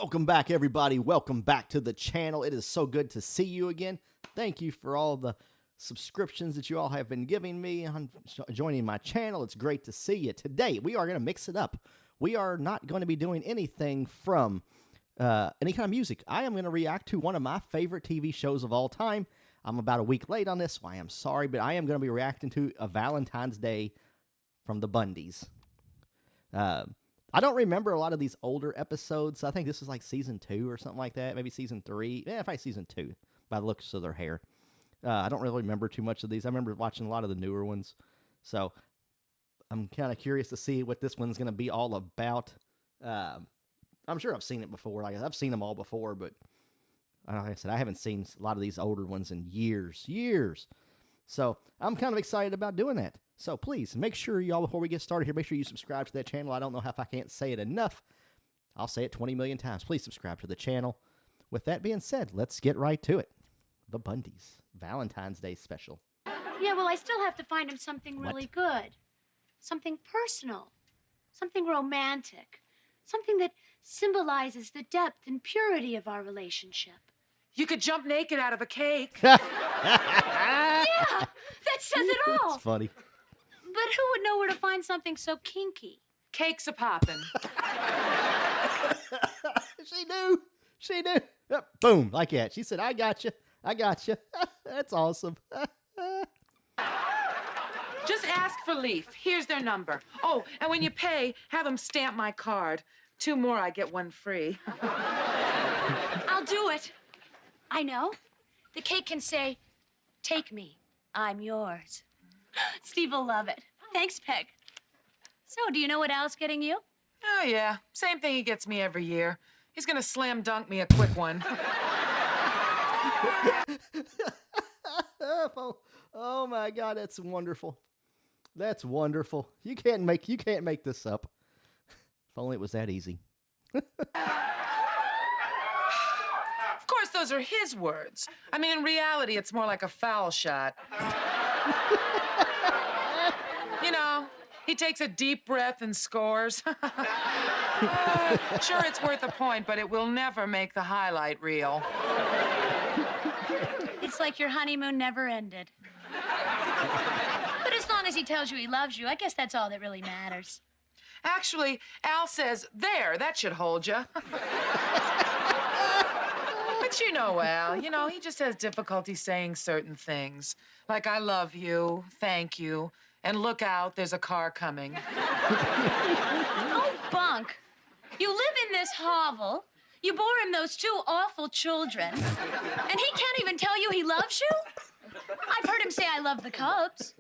Welcome back, everybody. Welcome back to the channel. It is so good to see you again. Thank you for all the subscriptions that you all have been giving me on joining my channel. It's great to see you. Today, we are going to mix it up. We are not going to be doing anything from any kind of music. I am going to react to one of my favorite TV shows of all time. I'm about a week late on this, so I am sorry, but I am going to be reacting to a Valentine's Day from the Bundys. I don't remember a lot of these older episodes. I think this is like season 2 or something like that. Maybe season 3. Yeah, probably season 2 by the looks of their hair. I don't really remember too much of these. I remember watching a lot of the newer ones. So I'm kind of curious to see what this one's going to be all about. I'm sure I've seen it before. Like I've seen them all before, but like I said, I haven't seen a lot of these older ones in years. So I'm kind of excited about doing that. So please, make sure y'all, before we get started here, make sure you subscribe to that channel. I don't know if I can't say it enough. I'll say it 20 million times. Please subscribe to the channel. With that being said, let's get right to it. The Bundys, Valentine's Day special. Yeah, well, I still have to find him something really good. Something personal. Something romantic. Something that symbolizes the depth and purity of our relationship. You could jump naked out of a cake. Yeah, that says it all. That's funny. But who would know where to find something so kinky? Cakes a poppin'. She knew. Yep, boom, like that. She said, I got you. That's awesome. Just ask for Leaf. Here's their number. Oh, and when you pay, have them stamp my card. 2 more, I get 1 free. I'll do it. I know. The cake can say, take me, I'm yours. Steve will love it. Thanks, Peg. So, do you know what Al's getting you? Oh, yeah. Same thing he gets me every year. He's gonna slam dunk me a quick one. Oh my God, that's wonderful. That's wonderful. You can't make this up. If only it was that easy. Of course, those are his words. I mean, in reality, it's more like a foul shot. You know, he takes a deep breath and scores. Sure, it's worth a point, but it will never make the highlight reel. It's like your honeymoon never ended. But as long as he tells you he loves you, I guess that's all that really matters. Actually, Al says, there, that should hold you. But you know Al, he just has difficulty saying certain things. Like, I love you, thank you, and look out, there's a car coming. Oh, bunk. You live in this hovel, you bore him those 2 awful children, and he can't even tell you he loves you? I've heard him say, I love the Cubs.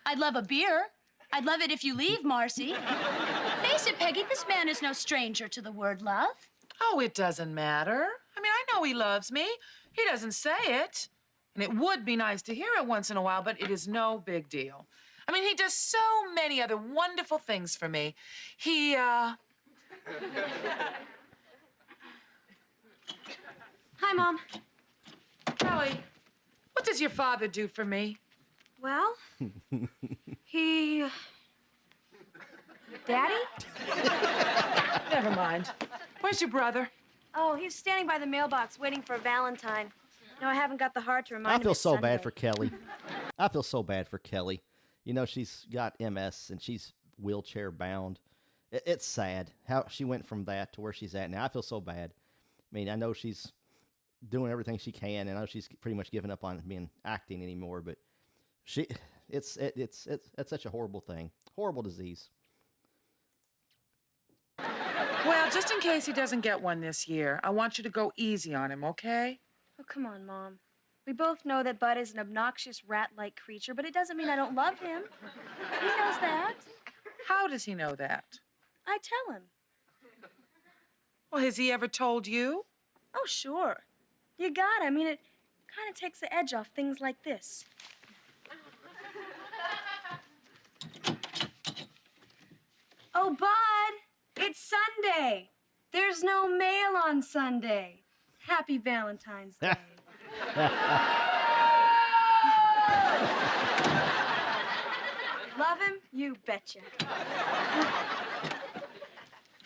I'd love a beer. I'd love it if you leave, Marcy. Face it, Peggy, this man is no stranger to the word love. Oh, it doesn't matter. I mean, I know he loves me. He doesn't say it. And it would be nice to hear it once in a while, but it is no big deal. I mean, he does so many other wonderful things for me. Hi, Mom. Kelly, what does your father do for me? Well, Daddy? Never mind. Where's your brother? Oh, he's standing by the mailbox waiting for a Valentine. No, I haven't got the heart to remind I him feel it's so Sunday. bad for Kelly. I feel so bad for Kelly. You know, she's got MS and she's wheelchair bound. It's sad how she went from that to where she's at now. I feel so bad. I mean, I know she's doing everything she can, and I know she's pretty much given up on being acting anymore. But it's such a horrible thing, horrible disease. Well, just in case he doesn't get one this year, I want you to go easy on him, okay? Oh, come on, Mom. We both know that Bud is an obnoxious rat-like creature, but it doesn't mean I don't love him. He knows that. How does he know that? I tell him. Well, has he ever told you? Oh, sure. You got it. I mean, it kind of takes the edge off things like this. Oh, Bud, it's Sunday. There's no mail on Sunday. Happy Valentine's Day. Love him? You betcha.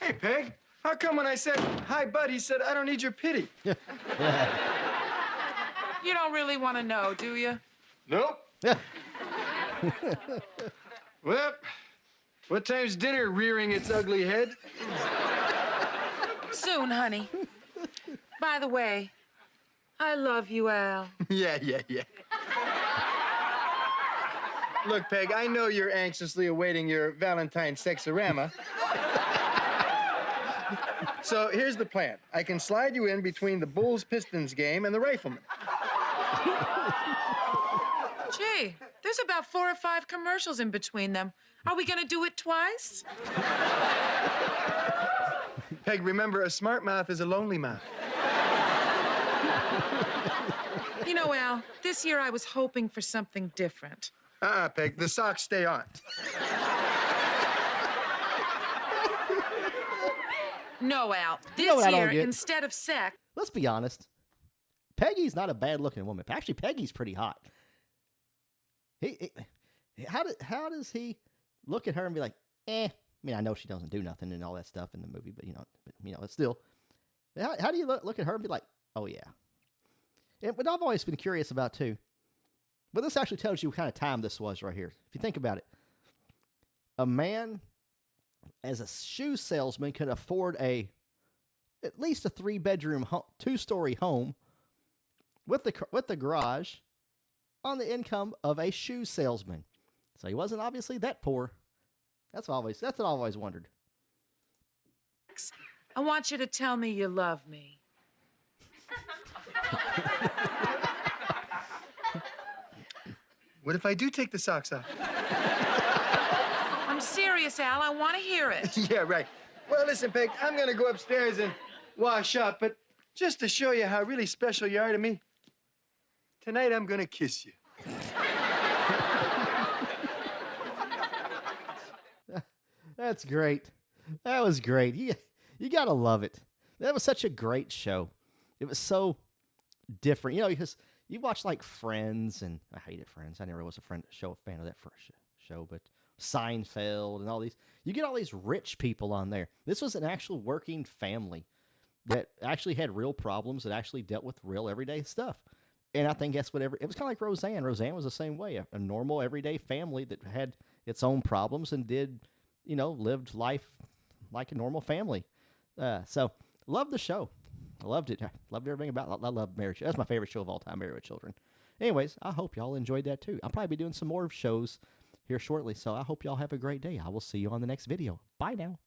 Hey, Peg. How come when I said, hi, bud, he said, I don't need your pity? You don't really want to know, do you? Nope. Yeah. Well, what time's dinner rearing its ugly head? Soon, honey. By the way, I love you, Al. Yeah. Look, Peg, I know you're anxiously awaiting your Valentine sexorama. So here's the plan. I can slide you in between the Bulls-Pistons game and the Rifleman. Gee, there's about 4 or 5 commercials in between them. Are we gonna do it twice? Peg, remember, a smart mouth is a lonely mouth. You know, Al, this year I was hoping for something different. Peg, the socks stay on. No, Al, You know this what I don't year, get? instead of sex, Let's be honest. Peggy's not a bad-looking woman. Actually, Peggy's pretty hot. How does he look at her and be like, eh? I mean, I know she doesn't do nothing and all that stuff in the movie, but it's still. How do you look at her and be like, oh yeah? And what I've always been curious about too. But this actually tells you what kind of time this was right here. If you think about it, a man as a shoe salesman could afford at least a 3-bedroom, 2-story home with the garage on the income of a shoe salesman. So he wasn't obviously that poor. That's what I've always wondered. I want you to tell me you love me. What if I do take the socks off? I'm serious, Al. I want to hear it. Yeah, right. Well, listen, Peg, I'm gonna go upstairs and wash up, but just to show you how really special you are to me, tonight I'm gonna kiss you. That's great. That was great. You gotta love it. That was such a great show. It was so different, because you watch like Friends, and I hated Friends. I never was a fan of that first show, but Seinfeld and all these. You get all these rich people on there. This was an actual working family that actually had real problems, that actually dealt with real everyday stuff. And I think that's it was kind of like Roseanne. Roseanne was the same way, a normal everyday family that had its own problems and lived life like a normal family. So loved the show. I loved it. I loved everything about it. I love Marriage. That's my favorite show of all time, Married with Children. Anyways, I hope y'all enjoyed that too. I'll probably be doing some more shows here shortly, so I hope y'all have a great day. I will see you on the next video. Bye now.